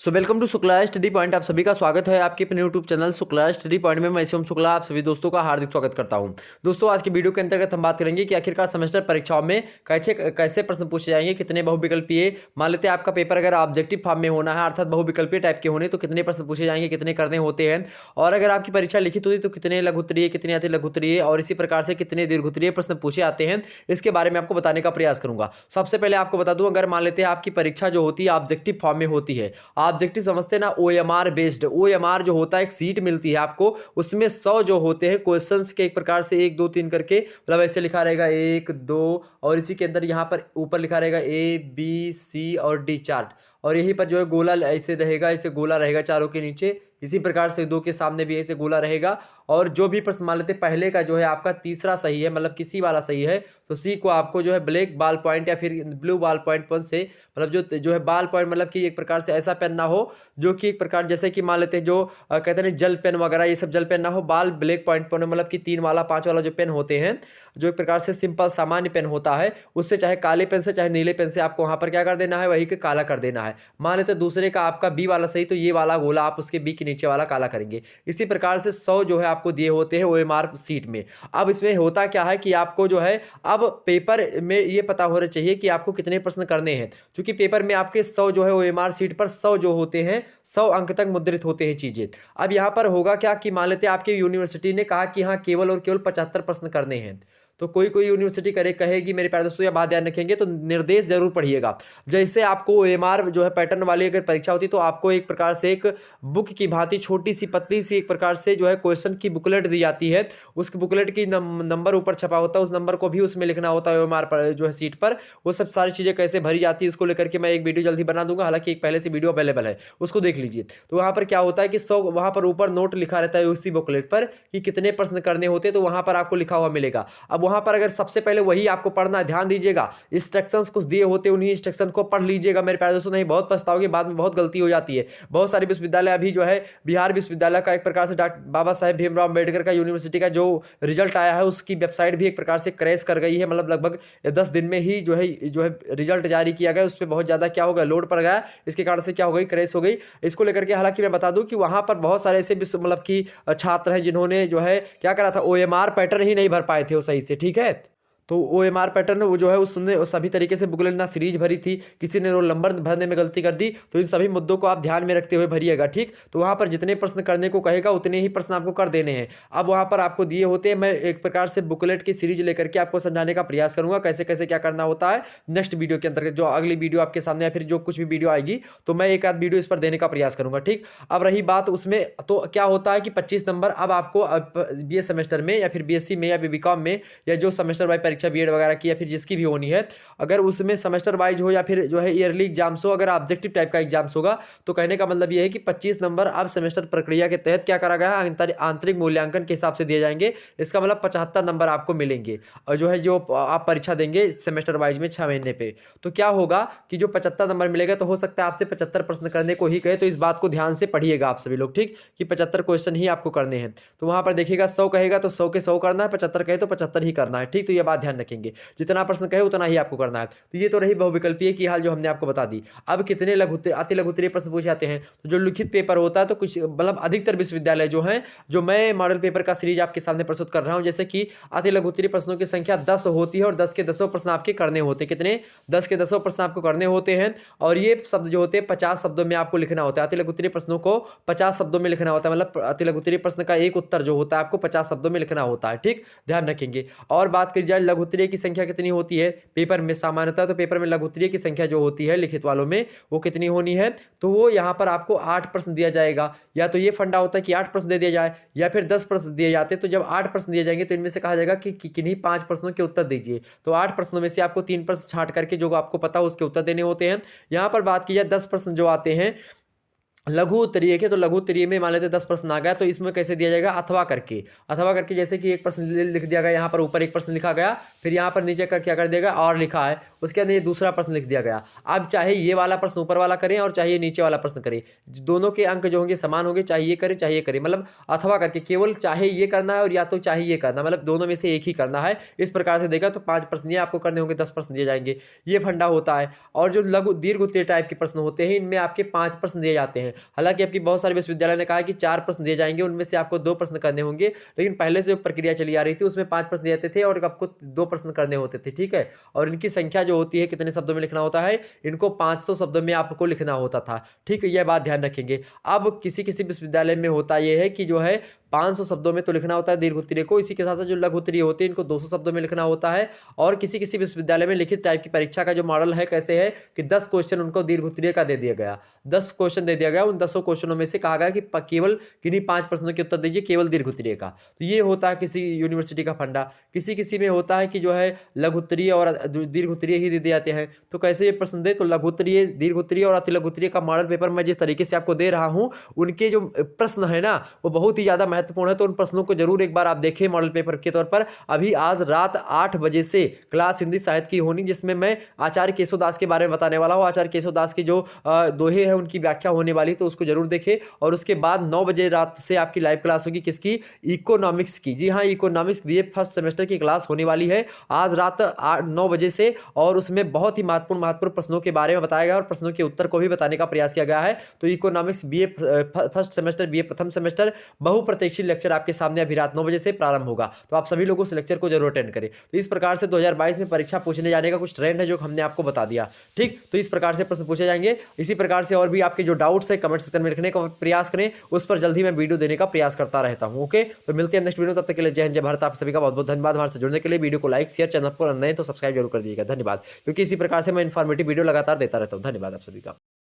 Welcome to Shukla study point. आप सभी का स्वागत है आपके अपने YouTube channel Shukla study point में। मैं शिवम शुक्ला आप सभी दोस्तों का हार्दिक स्वागत करता हूं। दोस्तों, आज की वीडियो के अंतर्गत हम बात करेंगे कि आखिरकार सेमेस्टर परीक्षाओं में कैसे कैसे प्रश्न पूछे जाएंगे, कितने बहुविकल्पीय, मान लेते हैं आपका पेपर अगर ऑब्जेक्टिव फॉर्म में होना है अर्थात बहुविकल्पीय टाइप के होने, तो कितने प्रश्न पूछे जाएंगे, कितने करने होते हैं, और अगर आपकी परीक्षा लिखित होती तो कितने लघुत्तरीय, कितने अति लघुत्तरीय और इसी प्रकार से कितने दीर्घोत्तरीय प्रश्न पूछे आते हैं, इसके बारे में आपको बताने का प्रयास करूंगा। सबसे पहले आपको बता दूं, अगर मान लेते हैं आपकी परीक्षा जो होती है ऑब्जेक्टिव फॉर्म में होती है, ऑब्जेक्टिव समझते हैं ना, ओएमआर बेस्ड, ओएमआर जो होता है एक सीट मिलती है आपको, उसमें 100 जो होते हैं क्वेश्चंस के एक प्रकार से 1 2 3 करके, मतलब ऐसे लिखा रहेगा 1 2 और इसी के अंदर यहाँ पर ऊपर लिखा रहेगा ए बी सी और डी चार्ट, और यहीं पर जो है गोला ऐसे रहेगा, ऐसे गोला रहेगा चारों के नीचे, इसी प्रकार से 2 के सामने भी ऐसे गोला रहेगा। और जो भी प्रश्न मान लेते पहले का जो है आपका तीसरा सही है, मतलब किसी वाला सही है, तो सी को आपको जो है ब्लैक बॉल पॉइंट या फिर ब्लू बॉल पॉइंट पेन से, मतलब जो है बॉल पॉइंट, मतलब कि एक प्रकार से ऐसा पेन ना हो जो कि एक प्रकार जैसे कि मान लेते हैं जो कहते हैं जल पेन वगैरह, ये सब जल पेन ना हो, बॉल ब्लैक पॉइंट पेन, मतलब कि 3 वाला 5 वाला जो पेन होते हैं, जो एक प्रकार से सिंपल सामान्य पेन होता है, उससे चाहे काले पेन से चाहे नीले पेन से आपको वहां पर क्या कर देना है, वही के काला कर देना है। मान लेते दूसरे का आपका बी वाला सही, तो ये वाला गोला आप उसके बी के नीचे वाला काला करेंगे। इसी प्रकार से 100 जो है आपको दिए होते हैं ओएमआर सीट में। अब इसमें होता क्या है कि आपको जो है अब पेपर में ये पता होना चाहिए कि आपको कितने प्रश्न करने हैं, क्योंकि पेपर में आपके 100 जो है ओएमआर सीट पर 100 जो होते हैं 100 अंक तक मुद्रित होते हैं चीजें। अब यहां पर होगा क्या कि मान लेते आपके यूनिवर्सिटी ने कहा कि हाँ केवल और केवल 75 प्रश्न करने हैं, तो कोई कोई यूनिवर्सिटी कहेगी मेरे प्यारे दोस्तों, या बात ध्यान रखेंगे तो निर्देश जरूर पढ़िएगा। जैसे आपको ओएमआर जो है पैटर्न वाली अगर परीक्षा होती तो आपको एक प्रकार से एक बुक की भांति छोटी सी पतली सी एक प्रकार से जो है क्वेश्चन की बुकलेट दी जाती है, उस बुकलेट की नंबर ऊपर छपा होता है, उस नंबर को भी उसमें लिखना होता है ओएमआर पर जो है सीट पर। वो सब सारी चीजें कैसे भरी जाती है इसको लेकर के मैं एक वीडियो जल्दी बना दूंगा, हालांकि एक पहले से वीडियो अवेलेबल है, उसको देख लीजिए। तो वहां पर क्या होता है कि 100 वहां पर ऊपर नोट लिखा रहता है उसी बुकलेट पर कि कितने प्रश्न करने होते, तो वहां पर आपको लिखा हुआ मिलेगा। अब वहां पर अगर सबसे पहले वही आपको पढ़ना है, ध्यान दीजिएगा, इंस्ट्रक्शंस कुछ दिए होते उन्हीं इंस्ट्रक्शन को पढ़ लीजिएगा मेरे प्यारे दोस्तों, नहीं बहुत पछताओगे, बाद में बहुत गलती हो जाती है। बहुत सारे विश्वविद्यालय अभी जो है बिहार विश्वविद्यालय का एक प्रकार से डॉक्टर बाबा साहेब भीमराव अम्बेडकर का यूनिवर्सिटी का जो रिजल्ट आया है उसकी वेबसाइट भी एक प्रकार से क्रैश कर गई है, मतलब लगभग 10 दिन में ही जो है रिजल्ट जारी किया गया, उस पर बहुत ज्यादा क्या हो गया, लोड पड़ गया, इसके कारण से क्या हो गई, क्रैश हो गई। इसको लेकर के हालांकि मैं बता दूं कि वहां पर बहुत सारे ऐसे मतलब कि छात्र हैं जिन्होंने जो है क्या करा था, ओएमआर पैटर्न ही नहीं भर पाए थे वो सही से, ठीक है। तो ओएमआर पैटर्न वो जो है उसने सभी तरीके से बुकलेट ना सीरीज भरी थी, किसी ने रोल नंबर भरने में गलती कर दी, तो इन सभी मुद्दों को आप ध्यान में रखते हुए भरिएगा, ठीक। तो वहां पर जितने प्रश्न करने को कहेगा उतने ही प्रश्न आपको कर देने हैं। अब वहां पर आपको दिए होते हैं, मैं एक प्रकार से बुकलेट की सीरीज लेकर के आपको समझाने का प्रयास करूंगा कैसे कैसे क्या करना होता है नेक्स्ट वीडियो के अंतर्गत, जो अगली वीडियो आपके सामने या फिर जो कुछ भी वीडियो आएगी तो मैं एक आध वीडियो इस पर देने का प्रयास करूंगा, ठीक। अब रही बात उसमें, तो क्या होता है कि 25 नंबर अब आपको बीए सेमेस्टर में या फिर बीएससी में या बीकॉम में या जो सेमेस्टर वाइज परीक्षा बीएड वगैरह की फिर जिसकी भी होनी है, अगर उसमें सेमेस्टर वाइज हो या फिर जो है ईयरली एग्जाम्स हो, अगर ऑब्जेक्टिव टाइप का एग्जाम्स होगा, तो कहने का मतलब यह है कि 25 नंबर अब सेमेस्टर प्रक्रिया के तहत क्या करा गया है, आंतरिक मूल्यांकन के हिसाब से दिए जाएंगे। इसका मतलब 75 नंबर आपको मिलेंगे, और जो है जो आप परीक्षा देंगे सेमेस्टर वाइज में 6 महीने पे, तो क्या होगा कि जो 75 नंबर मिलेगा, तो हो सकता है आपसे 75 प्रश्न करने को ही कहे, तो इस बात को ध्यान से पढ़िएगा आप सभी लोग, ठीक, कि 75 क्वेश्चन ही आपको करने हैं। तो वहां पर देखिएगा 100 कहेगा तो 100 के 100 करना है, 75 कहे तो 75 ही करना है, ठीक। तो यह बात ध्यान रखेंगे, जितना प्रश्न कहे उतना ही आपको करना है। तो ये तो रही बहुविकल्पीय की हाल जो हमने आपको बता दी। अब कितने अति लघुत्तरीय प्रश्न पूछे जाते हैं, तो जो लिखित पेपर होता है, तो कुछ मतलब अधिकतर विश्वविद्यालय जो हैं, जो मैं मॉडल पेपर का सीरीज आपके सामने प्रस्तुत कर रहा हूं, जैसे कि अति लघुत्तरीय प्रश्नों की संख्या 10 होती है और 10 के 10 प्रश्न आपके करने होते हैं। कितने? 10 के 10 प्रश्न आपको करने होते हैं, और ये शब्द जो होते हैं 50 शब्दों में आपको लिखना होता है। अति लघुत्तरीय प्रश्नों को 50 शब्दों में लिखना होता है, मतलब अति लघुत्तरीय प्रश्न का एक उत्तर जो होता है आपको 50 शब्दों में लिखना होता है, ठीक, ध्यान रखेंगे। और बात करी जाए लघुत्तरीय की संख्या कितनी होती है पेपर में, सामान्यतः तो पेपर में लघुत्तरीय की संख्या जो होती है लिखित वालों में वो कितनी होनी है, तो वो यहाँ पर आपको 8 प्रश्न दिया जाएगा। या तो ये फंडा होता है कि 8 प्रश्न दे दिया जाए, या फिर 10 प्रश्न दिए जाते हैं। तो जब 8 प्रश्न दिए जाएंगे तो इनमें से कहा जाएगा कि किन्हीं 5 प्रश्नों के उत्तर दीजिए, तो 8 प्रश्नों में से आपको 3 प्रश्न छांट करके जो आपको पता हो उसके उत्तर देने होते हैं। यहाँ पर बात की जाए 10 प्रश्न जो आते हैं, लघु उत्तरीय के, तो लघु उत्तरीय में मान लेते 10 प्रश्न आ गया, तो इसमें कैसे दिया जाएगा, अथवा करके। अथवा करके जैसे कि एक प्रश्न लिख दिया गया, यहाँ पर ऊपर एक प्रश्न लिखा गया, फिर यहाँ पर नीचे का क्या कर दिया गया, और लिखा है, उसके अंदर ये दूसरा प्रश्न लिख दिया गया। अब चाहे ये वाला प्रश्न ऊपर वाला करें और चाहे नीचे वाला प्रश्न करें, दोनों के अंक जो होंगे समान होंगे, चाहे ये करें चाहे ये करें, मतलब अथवा करके केवल चाहे ये करना है और या तो चाहे ये करना, मतलब दोनों में से एक ही करना है। इस प्रकार से देगा तो 5 प्रश्न ये आपको करने होंगे, 10 प्रश्न दिए जाएंगे, ये फंडा होता है। और जो लघु दीर्घ उत्तरीय टाइप के प्रश्न होते हैं, इनमें आपके 5 प्रश्न दिए जाते हैं। हालांकि आपकी बहुत सारे विश्वविद्यालय ने कहा कि 4 प्रश्न दिए जाएंगे, उनमें से आपको 2 प्रश्न करने होंगे, लेकिन पहले से जो प्रक्रिया चली आ रही थी उसमें 5 प्रश्न दिए जाते थे और आपको 2 प्रश्न करने होते थे, ठीक है। और इनकी संख्या जो होती है, कितने शब्दों में लिखना होता है, इनको 500 शब्दों में आपको लिखना होता था, ठीक है, यह बात ध्यान रखेंगे। अब किसी किसी विश्वविद्यालय में होता यह है कि जो है 500 शब्दों में तो लिखना होता है दीर्घ उत्तरीय को, इसी के साथ साथ जो लघु उत्तरीय होते हैं इनको 200 शब्दों में लिखना होता है। और किसी किसी विश्वविद्यालय में लिखित टाइप की परीक्षा का जो मॉडल है कैसे है कि 10 क्वेश्चन उनको दीर्घ उत्तरीय का दे दिया गया, 10 क्वेश्चन दे दिया गया, उन 10 क्वेश्चनों में से कहा गया कि केवल किन्हीं 5 प्रश्नों के उत्तर दीजिए केवल दीर्घ उत्तरीय का। तो ये होता है किसी यूनिवर्सिटी का फंडा। किसी किसी में होता है कि जो है लघु उत्तरीय और दीर्घ उत्तरीय ही दे दिए जाते हैं। तो कैसे ये प्रश्न दे, तो लघु उत्तरीय, दीर्घ उत्तरीय और अति लघु उत्तरीय का मॉडल पेपर मैं जिस तरीके से आपको दे रहा हूं, उनके जो प्रश्न है ना वो बहुत ही ज्यादा महत्वपूर्ण है। तो उन प्रश्नों को जरूर एक बार आप देखें मॉडल पेपर के तौर पर। अभी आज रात 8 बजे से क्लास हिंदी साहित्य की होनी, जिसमें मैं आचार्य केशवदास के बारे में बताने वाला हूँ। आचार्य केशवदास की जो दोहे हैं उनकी व्याख्या होने वाली, तो उसको जरूर देखें। और उसके बाद 9 बजे रात से आपकी लाइव क्लास होगी, किसकी, इकोनॉमिक्स की। जी हाँ, इकोनॉमिक्स बीए फर्स्ट सेमेस्टर की क्लास होने वाली है आज रात 9 बजे से। और उसमें बहुत ही महत्वपूर्ण प्रश्नों के बारे में बताया गया और प्रश्नों के उत्तर को भी बताने का प्रयास किया गया है। तो economics BA first semester, BA प्रथम सेमेस्टर बहुप्रतीक्षित लेक्चर आपके सामने अभी रात 9 बजे से प्रारंभ होगा। तो आप सभी लोगों से लेक्चर को जरूर अटेंड करें। तो इस प्रकार से 2022 में परीक्षा पूछने जाने का कुछ ट्रेंड है जो हमने आपको बता दिया, ठीक। तो इस प्रकार से प्रश्न पूछे जाएंगे। इसी प्रकार से और भी आपके जो डाउट्स है कमेंट सेक्शन में लिखने का प्रयास करें, उस पर जल्द ही मैं वीडियो देने का प्रयास करता रहता हूं। ओके, तो मिलते हैं नेक्स्ट वीडियो, तब तक के लिए जय हिंद जय भारत। आप सभी का बहुत बहुत धन्यवाद हमारे से जुड़ने के लिए। वीडियो को लाइक शेयर, चैनल पर नए तो सब्सक्राइब जरूर कर दीजिएगा। धन्यवाद, क्योंकि इसी प्रकार से मैं इन्फॉर्मेटिव वीडियो लगातार देता रहता हूँ। धन्यवाद आप सभी का।